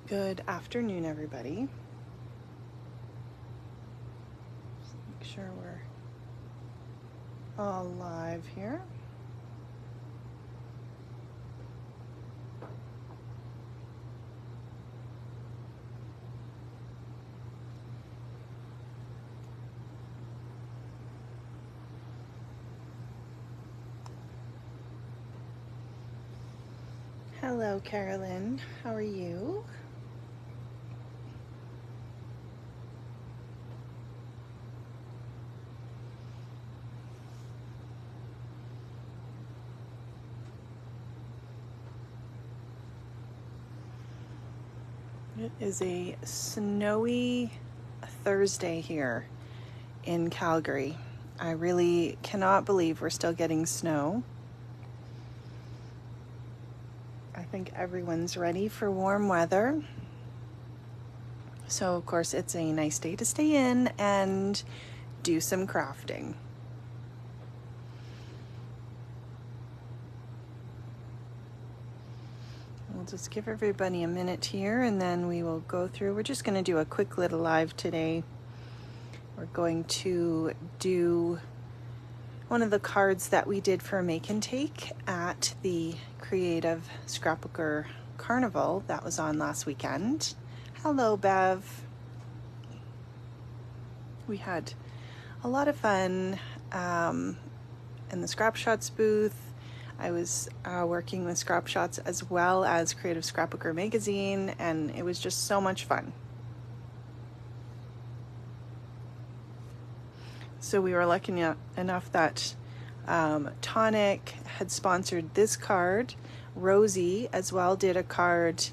Good afternoon, everybody. Just make sure we're all live here. Hello, Carolyn. How are you? It is a snowy Thursday here in Calgary. I really cannot believe we're still getting snow. I think everyone's ready for warm weather. So, of course, it's a nice day to stay in and do some crafting. We'll just give everybody a minute here and then we will go through. We're just going to do a quick little live today. We're going to do one of the cards that we did for Make and Take at the Creative Scrapbooker Carnival that was on last weekend. Hello, Bev. We had a lot of fun in the Scrap Shotz booth. I was working with Scrap Shotz as well as Creative Scrapbooker magazine, and it was just so much fun. So we were lucky enough that Tonic had sponsored this card. Rosie as well did a card.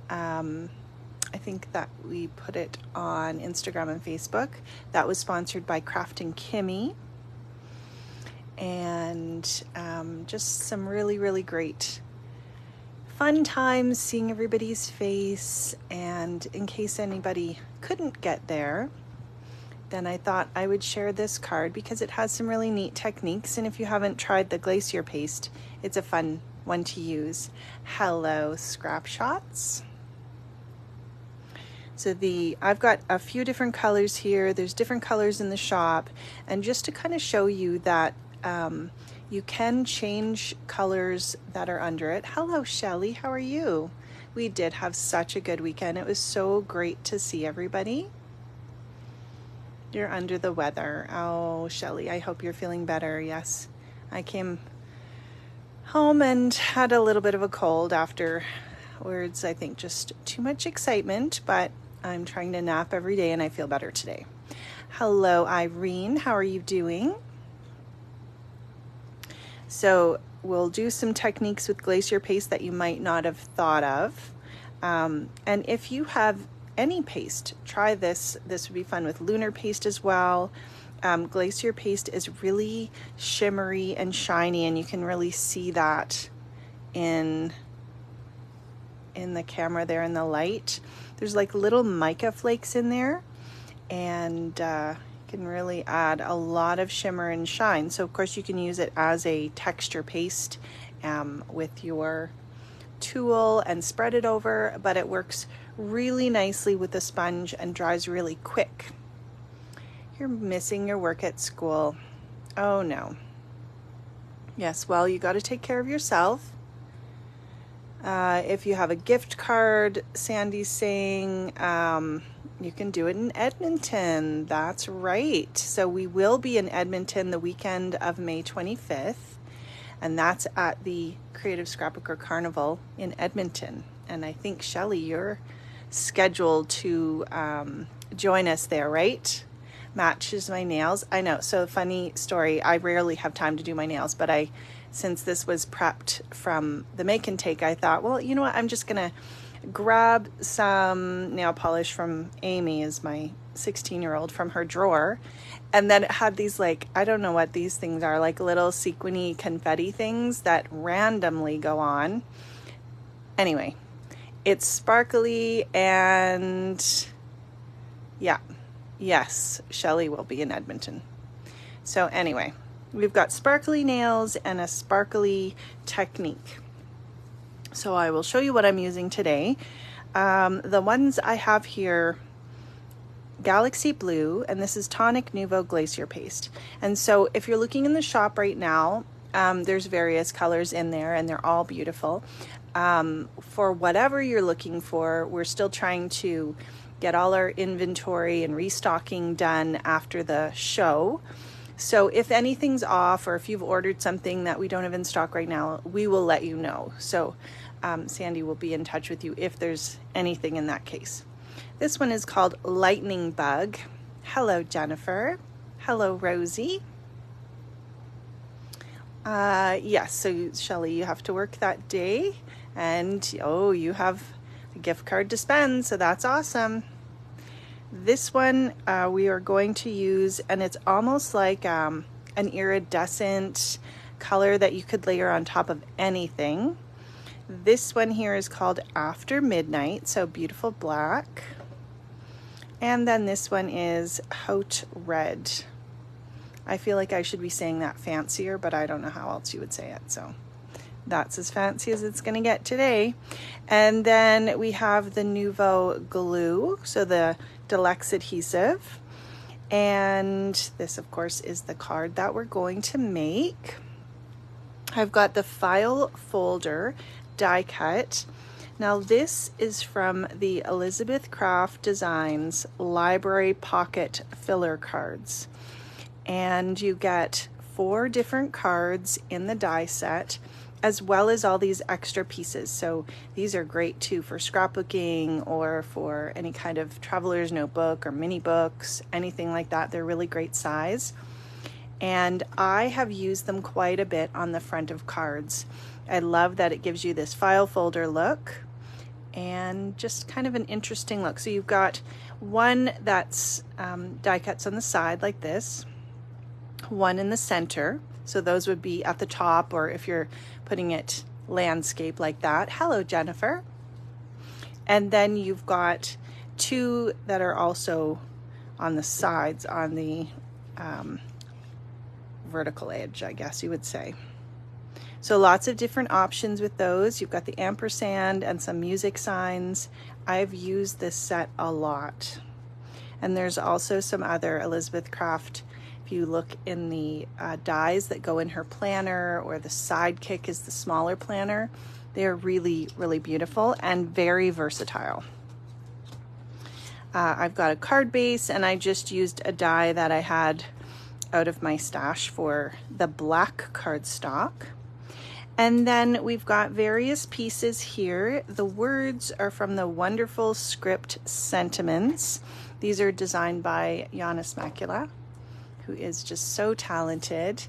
I think that we put it on Instagram and Facebook. That was sponsored by Crafting Kimmy. And just some really, really great fun times seeing everybody's face. And in case anybody couldn't get there, then I thought I would share this card because it has some really neat techniques. And if you haven't tried the glacier paste, it's a fun one to use. Hello, Scrap Shotz. So I've got a few different colors here. There's different colors in the shop. And just to kind of show you that you can change colors that are under it. Hello, Shelly. How are you? We did have such a good weekend. It was so great to see everybody. You're under the weather. Oh, Shelly, I hope you're feeling better. Yes, I came home and had a little bit of a cold afterwards. I think just too much excitement, but I'm trying to nap every day and I feel better today. Hello, Irene. How are you doing? So we'll do some techniques with glacier paste that you might not have thought of. And if you have any paste, try this. This would be fun with lunar paste as well. Glacier paste is really shimmery and shiny, and you can really see that in the camera there in the light. There's like little mica flakes in there, and can really add a lot of shimmer and shine. So of course you can use it as a texture paste with your tool and spread it over, but it works really nicely with the sponge and dries really quick. You're missing your work at school. Oh no. Yes, well, you got to take care of yourself. If you have a gift card, Sandy's saying, you can do it in Edmonton. That's right. So we will be in Edmonton the weekend of May 25th. And that's at the Creative Scrapbooker Carnival in Edmonton. And I think, Shelley, you're scheduled to join us there, right? Matches my nails. I know. So funny story. I rarely have time to do my nails, but since this was prepped from the Make and Take, I thought, well, you know what? I'm just going to grab some nail polish from Amy, is my 16-year-old, from her drawer. And then it had these, like, I don't know what these things are, like little sequiny confetti things that randomly go on. Anyway, it's sparkly and yeah, yes, Shelley will be in Edmonton. So anyway, we've got sparkly nails and a sparkly technique. So I will show you what I'm using today. The ones I have here, Galaxy Blue, and this is Tonic Nouveau Glacier Paste. And so if you're looking in the shop right now, there's various colors in there and they're all beautiful. For whatever you're looking for, we're still trying to get all our inventory and restocking done after the show. So if anything's off or if you've ordered something that we don't have in stock right now, we will let you know. So Sandy will be in touch with you if there's anything in that case. This one is called Lightning Bug. Hello, Jennifer. Hello, Rosie. Yes, so Shelley, you have to work that day. And oh, you have a gift card to spend, so that's awesome. This one we are going to use, and it's almost like an iridescent color that you could layer on top of anything. This one here is called After Midnight, so beautiful black. And then this one is Haute Red. I feel like I should be saying that fancier, but I don't know how else you would say it. So that's as fancy as it's going to get today. And then we have the Nouveau Glue, so the Deluxe Adhesive. And this, of course, is the card that we're going to make. I've got the file folder die cut. Now this is from the Elizabeth Craft Designs Library Pocket Filler Cards. And you get 4 different cards in the die set, as well as all these extra pieces. So these are great too for scrapbooking or for any kind of traveler's notebook or mini books, anything like that. They're really great size. And I have used them quite a bit on the front of cards. I love that it gives you this file folder look and just kind of an interesting look. So you've got one that's die cuts on the side like this, one in the center, so those would be at the top, or if you're putting it landscape like that. Hello, Jennifer. And then you've got 2 that are also on the sides, on the vertical edge, I guess you would say. So lots of different options with those. You've got the ampersand and some music signs. I've used this set a lot. And there's also some other Elizabeth Craft, if you look in the dies that go in her planner, or the Sidekick is the smaller planner, they're really, really beautiful and very versatile. I've got a card base, and I just used a die that I had out of my stash for the black cardstock. And then we've got various pieces here. The words are from the wonderful script Sentiments. These are designed by Giannis Macula, who is just so talented.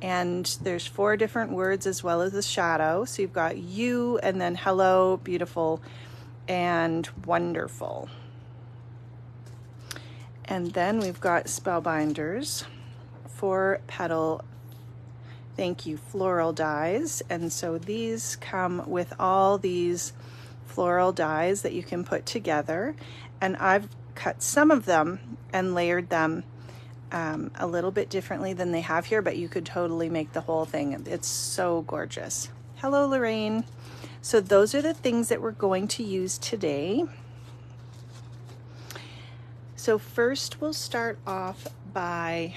And there's 4 different words as well as the shadow. So you've got you, and then hello, beautiful, and wonderful. And then we've got Spellbinders, 4 petal thank you floral dies. And so these come with all these floral dies that you can put together. And I've cut some of them and layered them a little bit differently than they have here, but you could totally make the whole thing. It's so gorgeous. Hello, Lorraine. So those are the things that we're going to use today. So first we'll start off by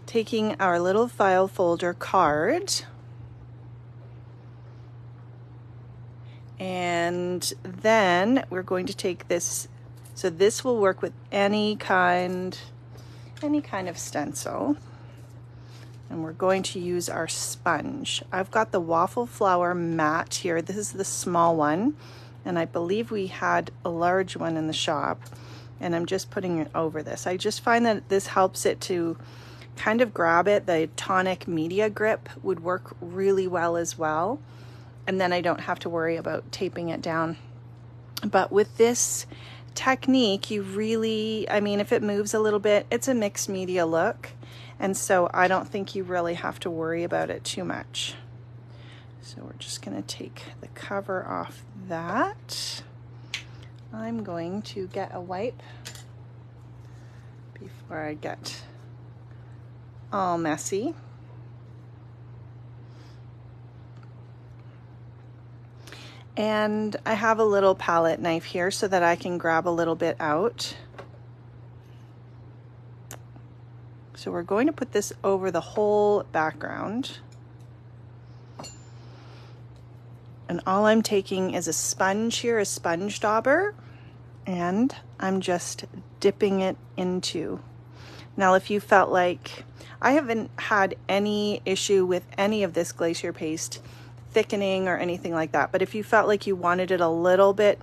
taking our little file folder card, and then we're going to take this. So this will work with any kind of stencil, and we're going to use our sponge. I've got the Waffle Flower Matte here. This is the small one, and I believe we had a large one in the shop, and I'm just putting it over this. I just find that this helps it to kind of grab it. The Tonic Media Grip would work really well as well, and then I don't have to worry about taping it down. But with this technique, you really, I mean, if it moves a little bit, it's a mixed media look, and so I don't think you really have to worry about it too much. So we're just going to take the cover off that. I'm going to get a wipe before I get all messy. And I have a little palette knife here so that I can grab a little bit out. So we're going to put this over the whole background. And all I'm taking is a sponge here, a sponge dauber, and I'm just dipping it into. Now, if you felt like, I haven't had any issue with any of this glacier paste thickening or anything like that, but if you felt like you wanted it a little bit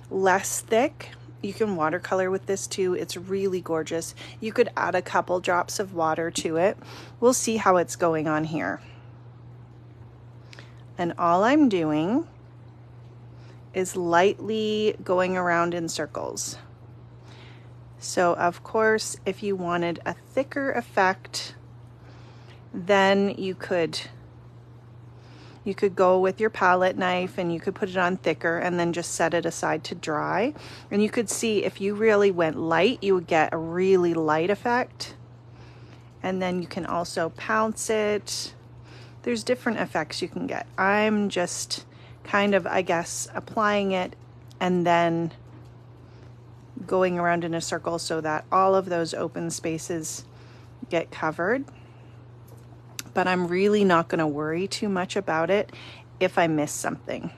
less thick, you can watercolor with this too. It's really gorgeous. You could add a couple drops of water to it. We'll see how it's going on here. And all I'm doing is lightly going around in circles. So of course, if you wanted a thicker effect, then you could go with your palette knife and you could put it on thicker and then just set it aside to dry. And you could see if you really went light, you would get a really light effect. And then you can also pounce it. There's different effects you can get. I'm just kind of, I guess, applying it and then going around in a circle so that all of those open spaces get covered. But I'm really not going to worry too much about it if I miss something.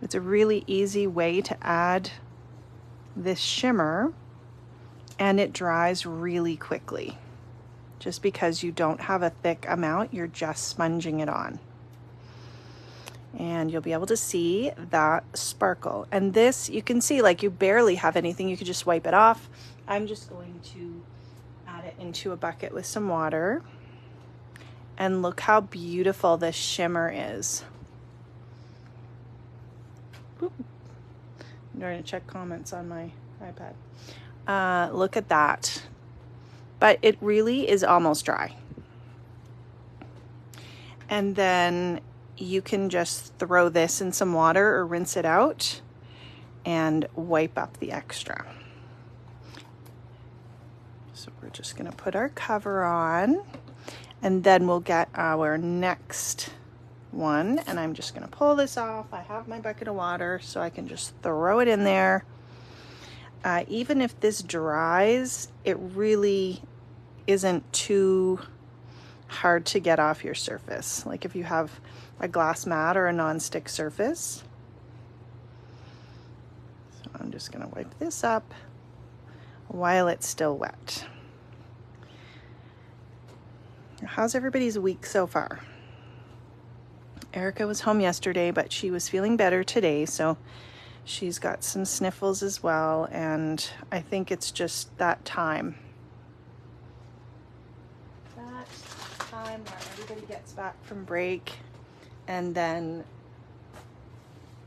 It's a really easy way to add this shimmer, and it dries really quickly. Just because you don't have a thick amount, you're just sponging it on. And you'll be able to see that sparkle. And this, you can see like you barely have anything. You could just wipe it off. I'm just going to add it into a bucket with some water. And look how beautiful this shimmer is. Oop. I'm trying to check comments on my iPad. Look at that. But it really is almost dry. And then you can just throw this in some water or rinse it out and wipe up the extra. So we're just going to put our cover on, and then we'll get our next one. And I'm just going to pull this off. I have my bucket of water, so I can just throw it in there. Even if this dries, it really isn't too hard to get off your surface. Like if you have a glass mat or a non-stick surface. So I'm just going to wipe this up while it's still wet. How's everybody's week so far? Erica was home yesterday, but she was feeling better today, so she's got some sniffles as well, and I think it's just that time. That time where everybody gets back from break and then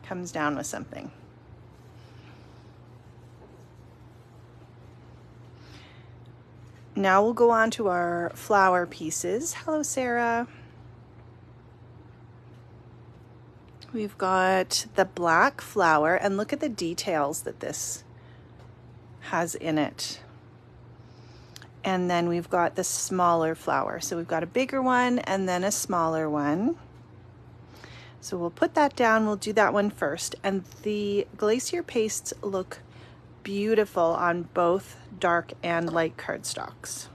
comes down with something. Now we'll go on to our flower pieces. Hello, Sarah. We've got the black flower, and look at the details that this has in it. And then we've got the smaller flower. So we've got a bigger one and then a smaller one. So we'll put that down. We'll do that one first. And the glacier pastes look beautiful on both dark and light cardstocks.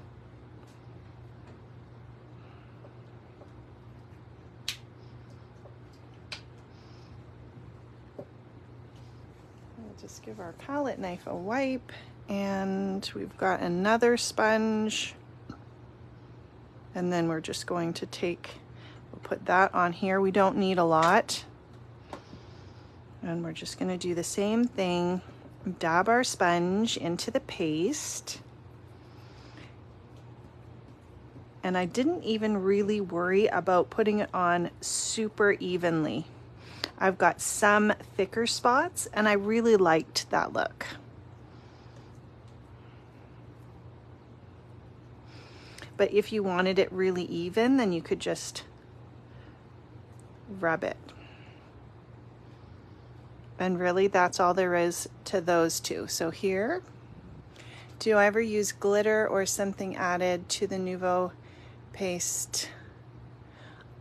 We'll just give our palette knife a wipe, and we've got another sponge, and then we're just going to we'll put that on here. We don't need a lot, and we're just going to do the same thing. Dab our sponge into the paste. And I didn't even really worry about putting it on super evenly. I've got some thicker spots, and I really liked that look. But if you wanted it really even, then you could just rub it. And really, that's all there is to those two. So here, do I ever use glitter or something added to the Nouveau paste?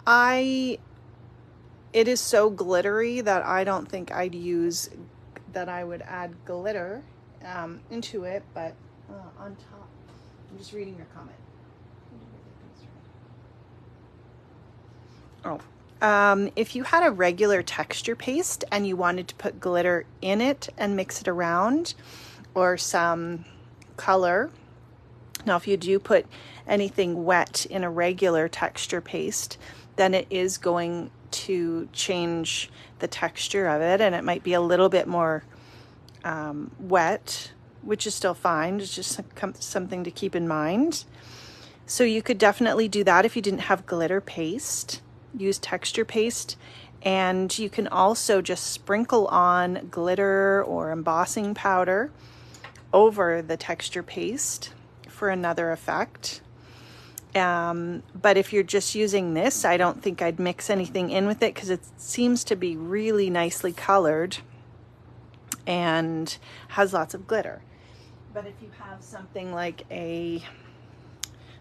It is so glittery that I don't think I would add glitter into it, but on top, I'm just reading your comment. If you had a regular texture paste and you wanted to put glitter in it and mix it around, or some color. Now, if you do put anything wet in a regular texture paste, then it is going to change the texture of it, and it might be a little bit more wet, which is still fine. It's just something to keep in mind. So you could definitely do that if you didn't have glitter paste. Use texture paste, and you can also just sprinkle on glitter or embossing powder over the texture paste for another effect. But if you're just using this, I don't think I'd mix anything in with it because it seems to be really nicely colored and has lots of glitter. But if you have something like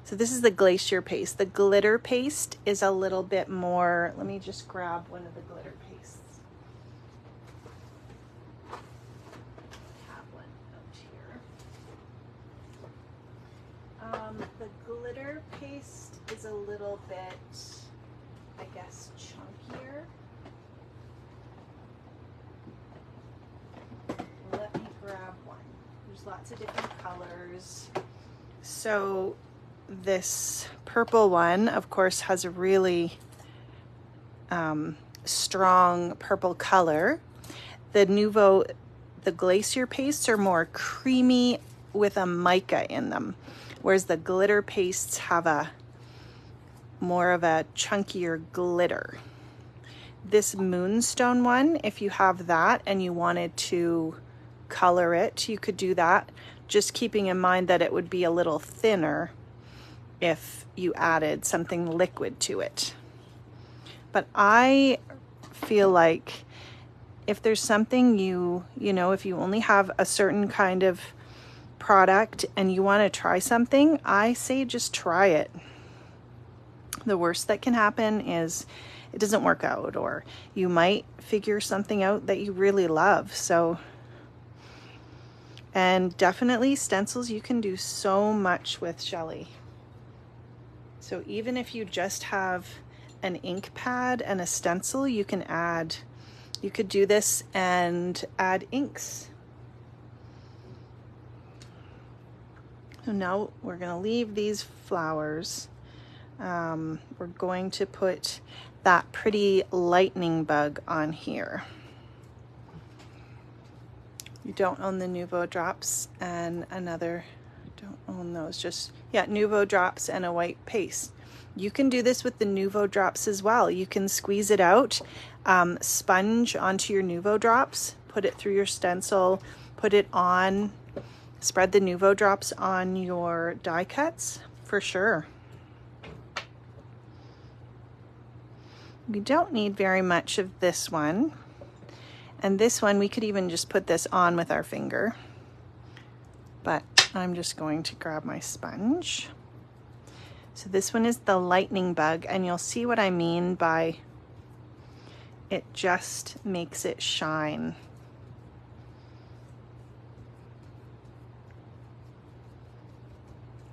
so this is the glacier paste. The glitter paste is a little bit more, let me just grab one of the glitter pastes. I have one out here. The glitter paste is a little bit, I guess, chunkier. Let me grab one. There's lots of different colors. So this purple one, of course, has a really strong purple color. The glacier pastes are more creamy with a mica in them, whereas the glitter pastes have more of a chunkier glitter. This moonstone one, if you have that and you wanted to color it, you could do that, just keeping in mind that it would be a little thinner if you added something liquid to it. But I feel like if there's something you know, if you only have a certain kind of product and you want to try something, I say just try it. The worst that can happen is it doesn't work out, or you might figure something out that you really love. So, and definitely stencils, you can do so much with Shelly. So even if you just have an ink pad and a stencil, you could do this and add inks. So now we're going to leave these flowers. We're going to put that pretty lightning bug on here. You don't own the Nouveau drops and don't own those, just, Nouveau drops and a white paste. You can do this with the Nouveau drops as well. You can squeeze it out, sponge onto your Nouveau drops, put it through your stencil, put it on, spread the Nouveau drops on your die cuts for sure. We don't need very much of this one. And this one, we could even just put this on with our finger. But I'm just going to grab my sponge. So this one is the lightning bug, and you'll see what I mean by it just makes it shine.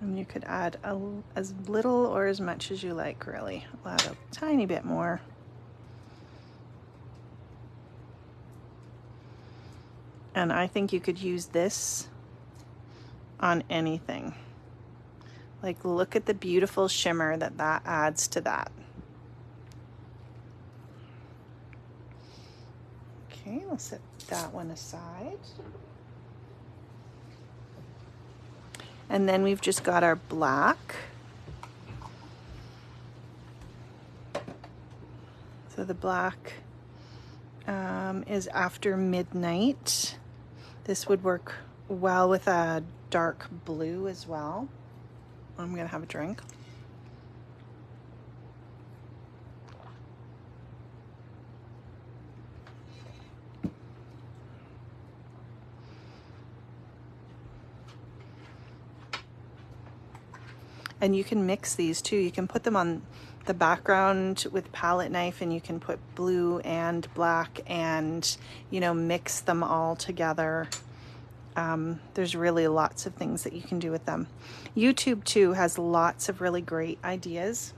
And you could add as little or as much as you like, really. I'll add a tiny bit more. And I think you could use this on anything. Like, look at the beautiful shimmer that adds to that. Okay, we'll set that one aside. And then we've just got our black. So the black is After Midnight. This would work well with a dark blue as well. I'm gonna have a drink. And you can mix these too. You can put them on the background with palette knife, and you can put blue and black and, you know, mix them all together. There's really lots of things that you can do with them. YouTube too has lots of really great ideas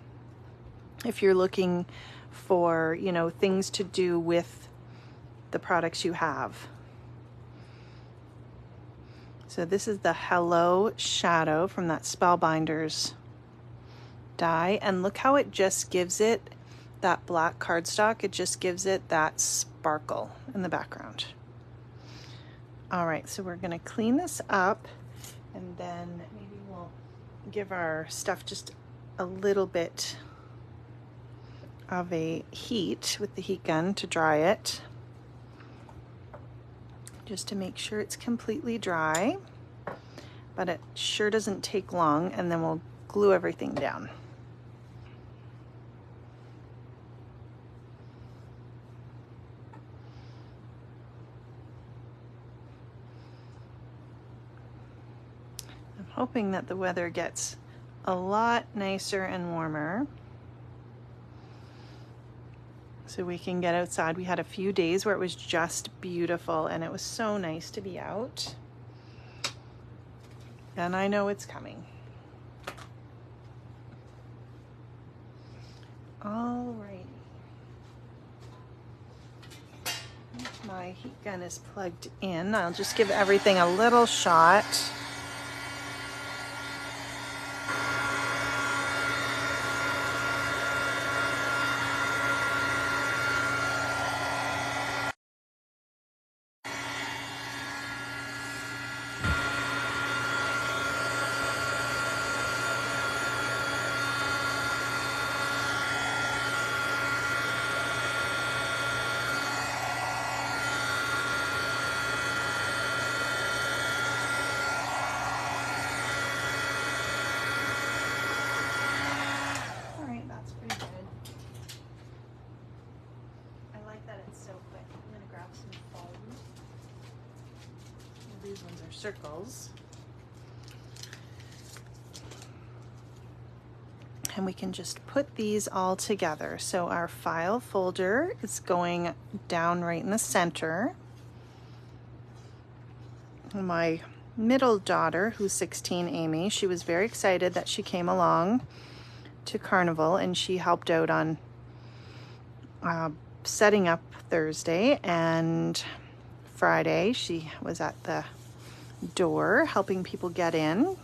if you're looking for, you know, things to do with the products you have. So this is the Hello Shadow from that Spellbinders die, and look how it just gives it that black cardstock. It just gives it that sparkle in the background. All right, so we're gonna clean this up, and then maybe we'll give our stuff just a little bit of a heat with the heat gun to dry it, just to make sure it's completely dry, but it sure doesn't take long, and then we'll glue everything down. I'm hoping that the weather gets a lot nicer and warmer so we can get outside. We had a few days where it was just beautiful, and it was so nice to be out. And I know it's coming. All right. My heat gun is plugged in. I'll just give everything a little shot. These ones are circles. And we can just put these all together. So our file folder is going down right in the center. My middle daughter, who's 16, Amy, she was very excited that she came along to Carnival, and she helped out on setting up Thursday, and Friday she was at the door helping people get in.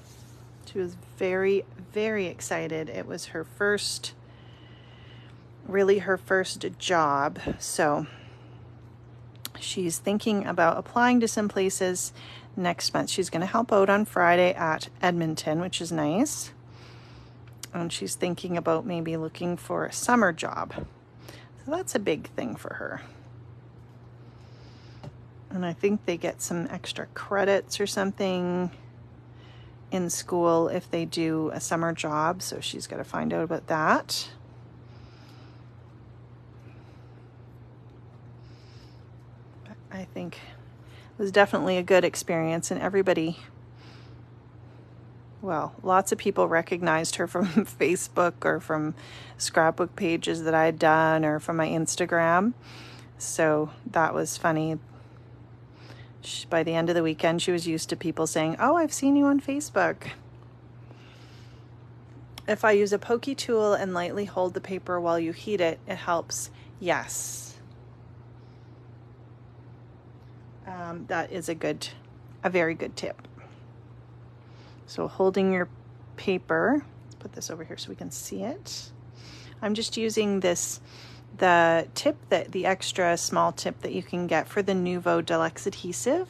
She was very, very excited. It was her first, really her first job. So she's thinking about applying to some places next month. She's going to help out on Friday at Edmonton, which is nice. And she's thinking about maybe looking for a summer job. So that's a big thing for her. And I think they get some extra credits or something in school if they do a summer job. So she's got to find out about that. But I think it was definitely a good experience, and everybody, well, lots of people recognized her from Facebook or from scrapbook pages that I had done or from my Instagram. So that was funny. By the end of the weekend, she was used to people saying, "Oh, I've seen you on Facebook." If I use a pokey tool and lightly hold the paper while you heat it, it helps. Yes. That is a very good tip. So holding your paper, let's put this over here so we can see it. I'm just using the extra small tip that you can get for the Nuvo Deluxe adhesive,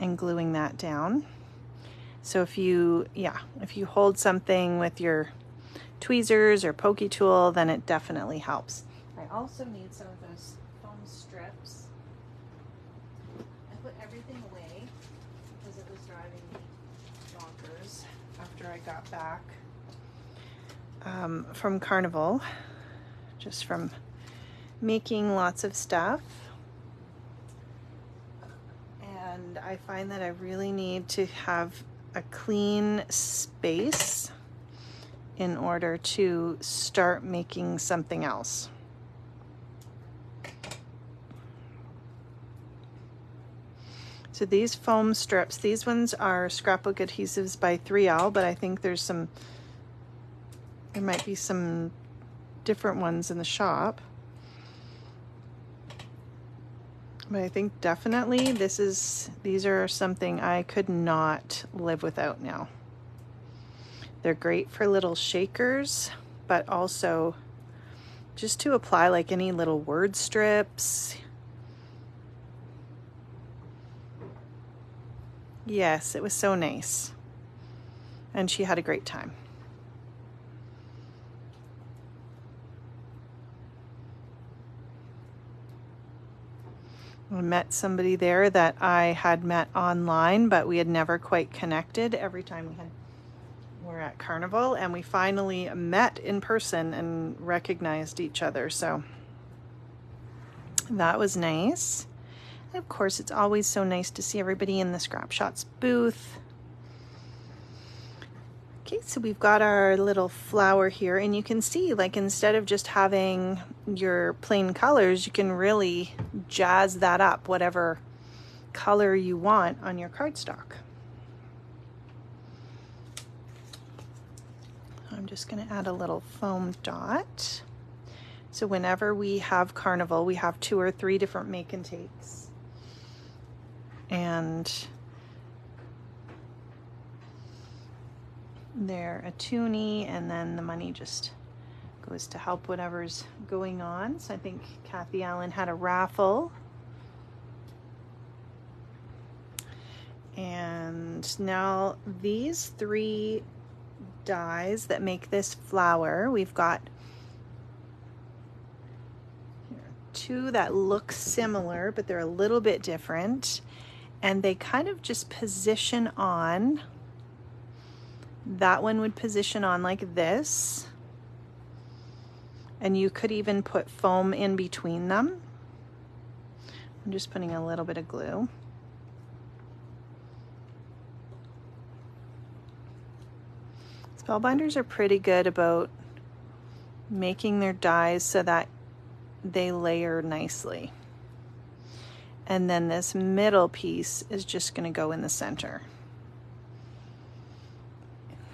and gluing that down. So if you hold something with your tweezers or pokey tool, then it definitely helps. I also need some of those foam strips. I put everything away because it was driving me bonkers after I got back from Carnival, just from making lots of stuff. And I find that I really need to have a clean space in order to start making something else. So these foam strips, these ones are scrapbook adhesives by 3L, but I think there might be some different ones in the shop. But I think definitely these are something I could not live without now. They're great for little shakers, but also just to apply like any little word strips. Yes, it was so nice. And she had a great time. I met somebody there that I had met online, but we had never quite connected every time we're at Carnival, and we finally met in person and recognized each other. So that was nice. And of course, it's always so nice to see everybody in the Scrap Shotz booth. Okay, so we've got our little flower here, and you can see, like, instead of just having your plain colors, you can really jazz that up, whatever color you want on your cardstock. I'm just going to add a little foam dot. So whenever we have Carnival, we have 2 or 3 different make and takes. And they're a toonie, and then the money just goes to help whatever's going on. So I think Kathy Allen had a raffle. And now these 3 dies that make this flower, we've got 2 that look similar, but they're a little bit different. And they kind of just position on. That one would position on like this. And you could even put foam in between them. I'm just putting a little bit of glue. Spellbinders are pretty good about making their dies so that they layer nicely. And then this middle piece is just going to go in the center.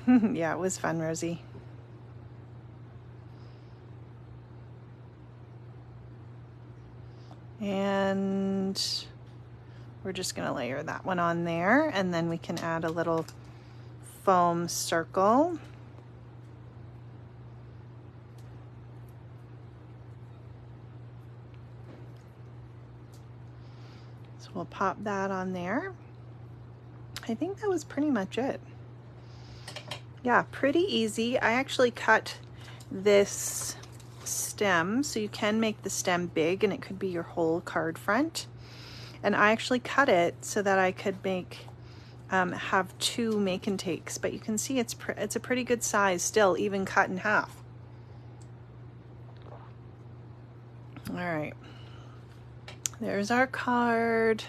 Yeah, it was fun, Rosie. And we're just going to layer that one on there, and then we can add a little foam circle. So we'll pop that on there. I think that was pretty much it. Yeah, pretty easy. I actually cut this stem, so you can make the stem big and it could be your whole card front. And I actually cut it so that I could make have 2 make and takes, but you can see it's a pretty good size still, even cut in half. All right, there's our card.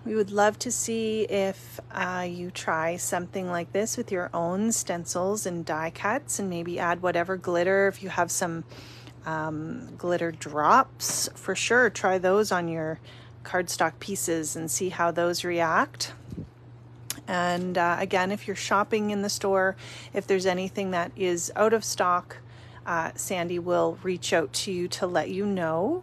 We would love to see if you try something like this with your own stencils and die cuts, and maybe add whatever glitter. If you have some glitter drops, for sure try those on your cardstock pieces and see how those react. And again, if you're shopping in the store, if there's anything that is out of stock, Sandy will reach out to you to let you know.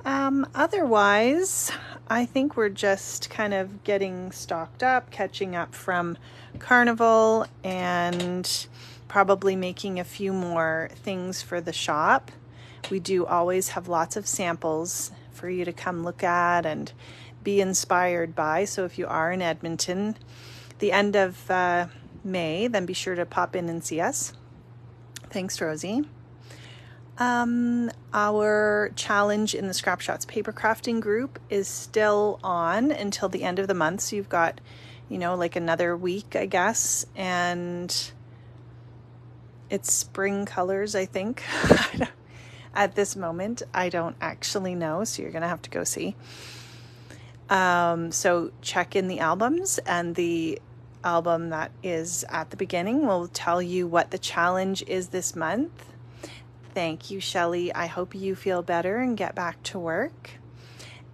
Otherwise, I think we're just kind of getting stocked up, catching up from Carnival, and probably making a few more things for the shop. We do always have lots of samples for you to come look at and be inspired by. So if you are in Edmonton, the end of May, then be sure to pop in and see us. Thanks, Rosie. Our challenge in the Scrap Shotz paper crafting group is still on until the end of the month. So you've got, like another week, I guess. And it's spring colors, I think. At this moment, I don't actually know. So you're going to have to go see. So check in the albums, and the album that is at the beginning will tell you what the challenge is this month. Thank you, Shelley. I hope you feel better and get back to work.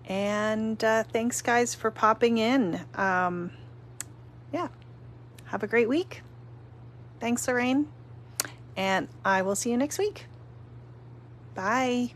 And thanks, guys, for popping in. Yeah, have a great week. Thanks, Lorraine. And I will see you next week. Bye.